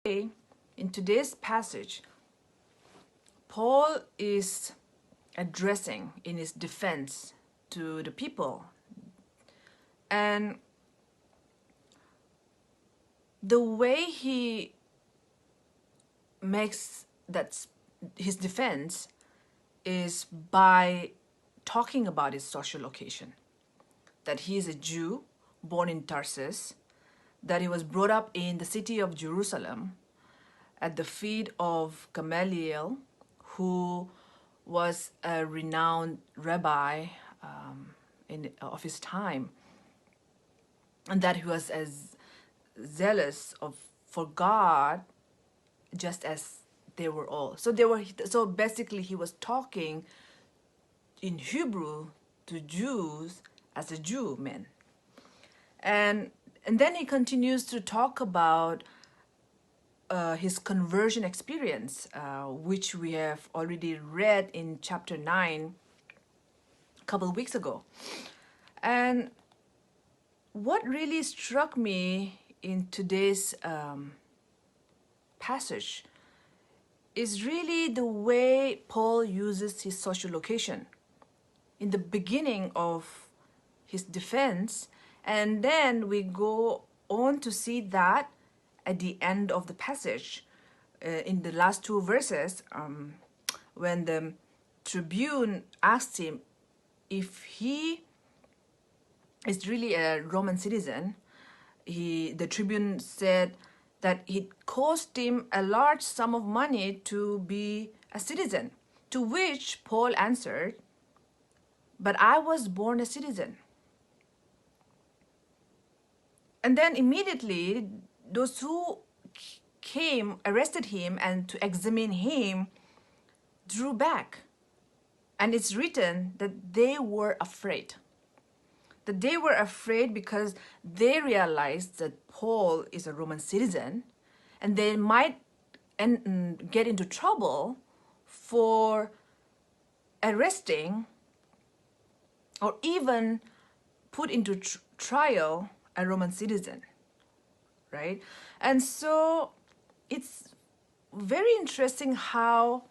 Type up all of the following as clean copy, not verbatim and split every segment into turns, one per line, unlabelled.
In today's passage, Paul is addressing in his defense to the people, and the way he makes that his defense is by talking about his social location, that he is a Jew born in Tarsus, that he was brought up in the city of Jerusalem at the feet of Gamaliel, who was a renowned rabbi of his time, and that he was as zealous for God just as they were all. So basically he was talking in Hebrew to Jews as a Jew man. And then he continues to talk about his conversion experience, which we have already read in chapter 9 a couple of weeks ago. And what really struck me in today's passage is really the way Paul uses his social location in the beginning of his defense, and then we go on to see that at the end of the passage, in the last two verses, when the tribune asked him if he is really a Roman citizen. The tribune said that it cost him a large sum of money to be a citizen, to which Paul answered, "But I was born a citizen." And then immediately those who came, arrested him, and to examine him drew back. And it's written that they were afraid. That they were afraid because they realized that Paul is a Roman citizen and they might get into trouble for arresting or even put into trial a Roman citizen, right? And so it's very interesting how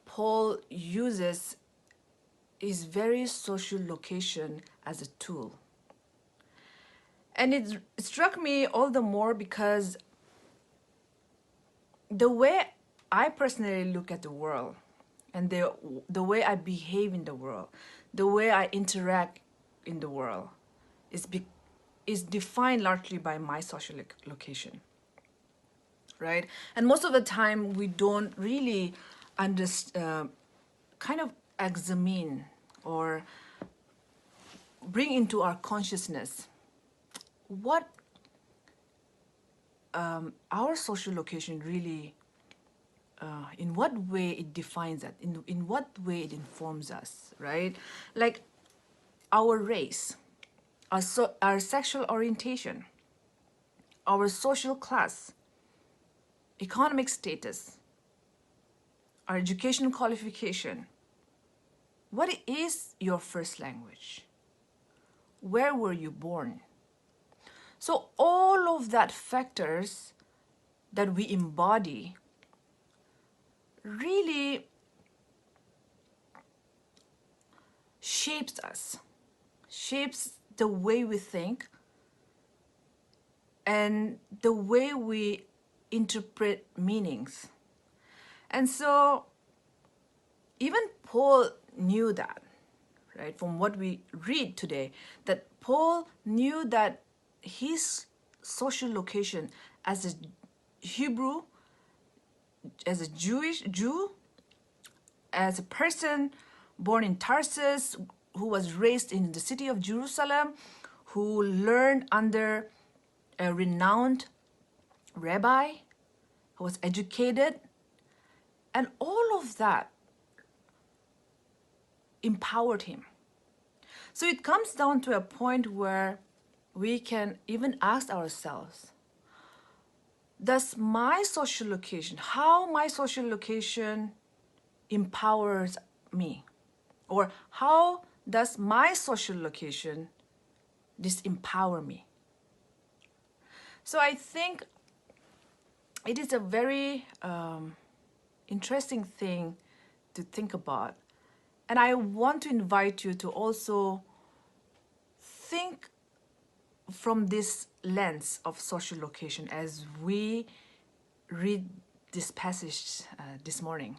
Paul uses his very social location as a tool. And it struck me all the more because the way I personally look at the world and the way I behave in the world, the way I interact in the world is defined largely by my social location, right? And most of the time we don't really kind of examine or bring into our consciousness what our social location really, in what way it defines us, in what way it informs us, right? Like our race, our sexual orientation, our social class, economic status, our education qualification. What is your first language? Where were you born? So all of that factors that we embody really shapes us, shapes the way we think and the way we interpret meanings. And so even Paul knew that, right? From what we read today, that Paul knew that his social location as a Hebrew, as a Jew, as a person born in Tarsus, who was raised in the city of Jerusalem, who learned under a renowned rabbi, who was educated, and all of that empowered him. So it comes down to a point where we can even ask ourselves, does my social location, how my social location empowers me? Or how does my social location disempower me? So I think it is a very interesting thing to think about. And I want to invite you to also think from this lens of social location as we read this passage this morning.